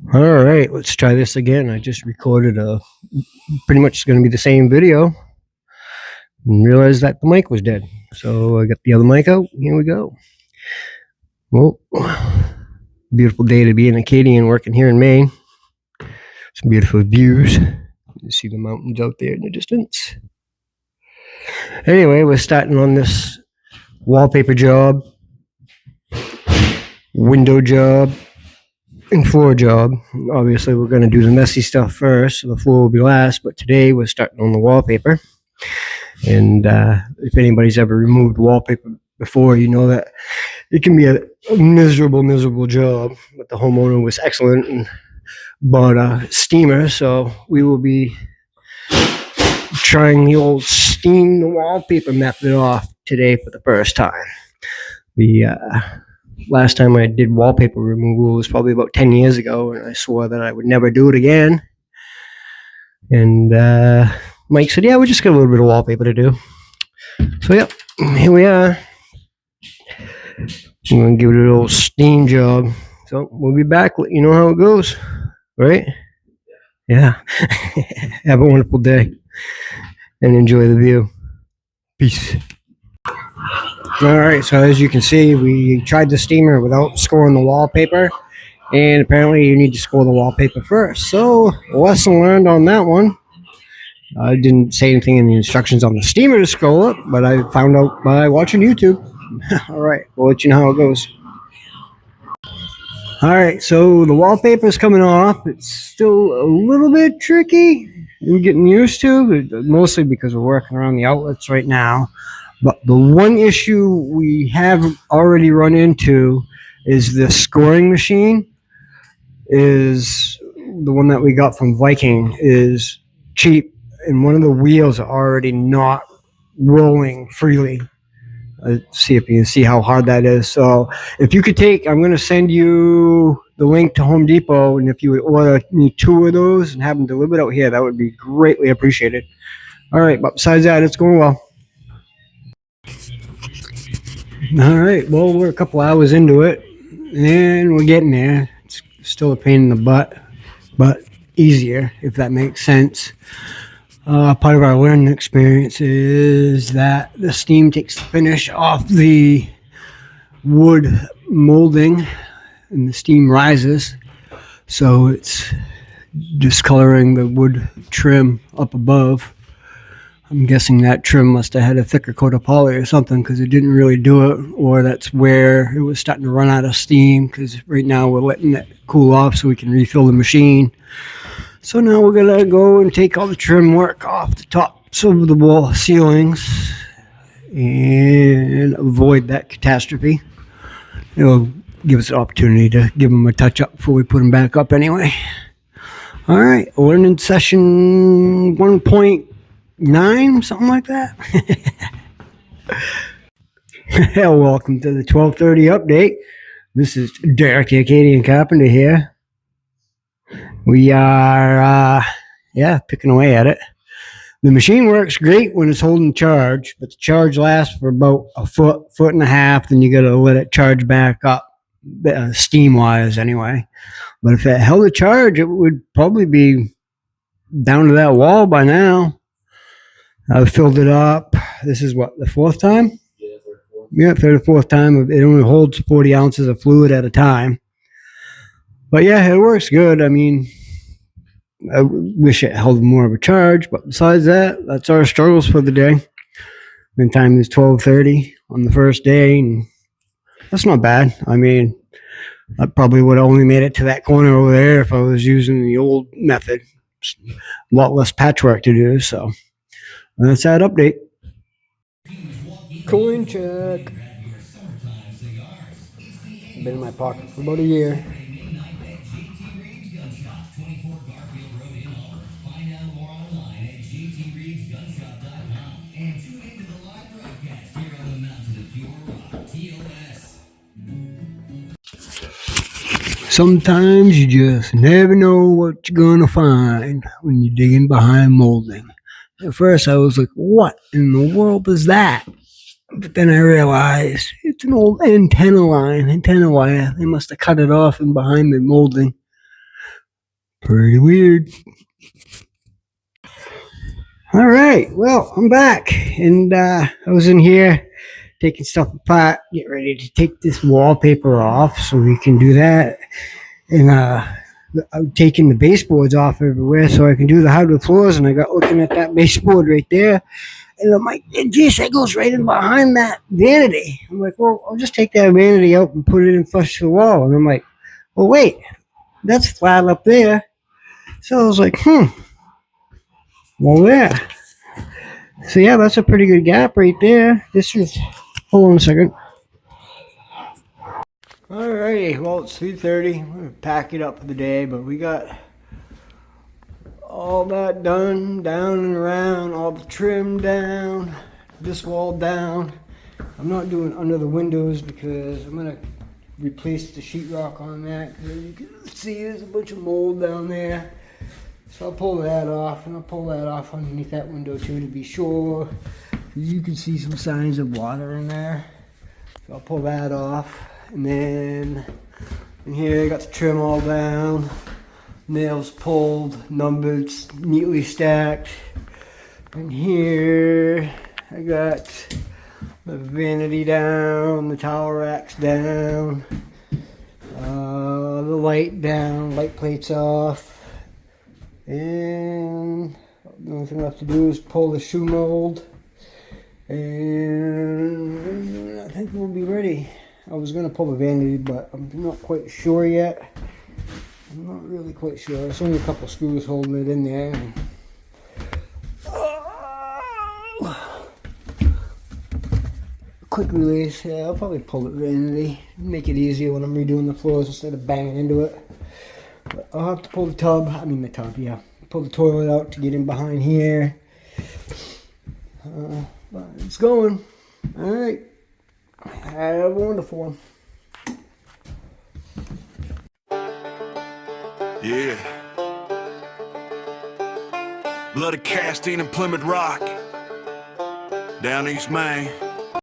All right, let's try this again. I just recorded a pretty much going to be the same video and realized that the mic was dead. So I got the other mic out. Here we go. Well, beautiful day to be in Acadian working here in Maine. Some beautiful views. You see the mountains out there in the distance. Anyway, we're starting on this wallpaper job, window job, and floor job. Obviously, we're going to do the messy stuff first, so the floor will be last, but today we're starting on the wallpaper. And if anybody's ever removed wallpaper before, you know that it can be a miserable job. But the homeowner was excellent and bought a steamer, so we will be trying the old steam the wallpaper method off today for the first time. The last time I did wallpaper removal was probably about 10 years ago, and I swore that I would never do it again. And Mike said, yeah, we just got a little bit of wallpaper to do. So, yeah, here we are. I'm going to give it a little steam job. So, we'll be back, let you know how it goes. Right? Yeah. Have a wonderful day. And enjoy the view. Peace. All right, so as you can see, we tried the steamer without scoring the wallpaper. And apparently you need to score the wallpaper first. So, lesson learned on that one. I didn't say anything in the instructions on the steamer to scroll up, but I found out by watching YouTube. All right, we'll let you know how it goes. All right, so the wallpaper is coming off. It's still a little bit tricky. We're getting used to, mostly because we're working around the outlets right now. But the one issue we have already run into is the scoring machine. Is the one that we got from Viking is cheap. And one of the wheels are already not rolling freely. Let's see if you can see how hard that is. So if you could take, I'm going to send you the link to Home Depot, and if you would order me 2 of those and have them delivered out here, that would be greatly appreciated. All right, but besides that, it's going well. All right, well, we're a couple hours into it, and we're getting there. It's still a pain in the butt, but easier, if that makes sense. Part of our learning experience is that the steam takes the finish off the wood molding and the steam rises, so it's discoloring the wood trim up above. I'm guessing that trim must have had a thicker coat of poly or something, because it didn't really do it, or that's where it was starting to run out of steam, because right now we're letting it cool off so we can refill the machine. So now we're going to go and take all the trim work off the tops of the wall ceilings and avoid that catastrophe. It'll give us an opportunity to give them a touch up before we put them back up anyway. All right, learning session 1.9, something like that. Welcome to the 12:30 update. This is Derek the Acadian Carpenter here. We are, picking away at it. The machine works great when it's holding charge, but the charge lasts for about a foot and a half, then you got to let it charge back up, steam-wise anyway. But if it held a charge, it would probably be down to that wall by now. I've filled it up. This is what, the 4th time? Yeah, third or fourth time. It only holds 40 ounces of fluid at a time. But yeah, it works good. I mean, I wish it held more of a charge, but besides that, that's our struggles for the day. The time is 12:30 on the first day, and that's not bad. I mean, I probably would have only made it to that corner over there if I was using the old method. It's a lot less patchwork to do, so that's that update. Coin check. Been in my pocket for about a year. Sometimes you just never know what you're gonna find when you're digging behind molding. At first I was like, what in the world is that? But then I realized it's an old antenna wire. They must have cut it off and behind the molding. Pretty weird. All right, well, I'm back, and I was in here taking stuff apart, getting ready to take this wallpaper off so we can do that. And I'm taking the baseboards off everywhere so I can do the hardwood floors. And I got looking at that baseboard right there, and I'm like, geez, that goes right in behind that vanity. I'm like, well, I'll just take that vanity out and put it in flush to the wall. And I'm like, well, wait, that's flat up there. So I was like, well, there. So yeah, that's a pretty good gap right there. This is, hold on a second. Alrighty, well, it's 3:30. We're gonna pack it up for the day, but we got all that done, down and around, all the trim down, this wall down. I'm not doing under the windows because I'm gonna replace the sheetrock on that. As you can see, there's a bunch of mold down there. So I'll pull that off, and I'll pull that off underneath that window too to be sure. You can see some signs of water in there. So I'll pull that off. And then in here I got the trim all down. Nails pulled, numbered, neatly stacked. And here I got the vanity down, the towel racks down, the light down, light plates off. And the only thing left to do is pull the shoe mold, and I think we'll be ready. I was going to pull the vanity, but I'm not quite sure yet. I'm not really quite sure. There's only a couple screws holding it in there. Quick release. Yeah, I'll probably pull the vanity. Make it easier when I'm redoing the floors instead of banging into it. But I'll have to pull the tub. I mean the tub, yeah. Pull the toilet out to get in behind here. But it's going. All right. Have a wonderful one. Yeah. Blood of Castine and Plymouth Rock. Down East Main.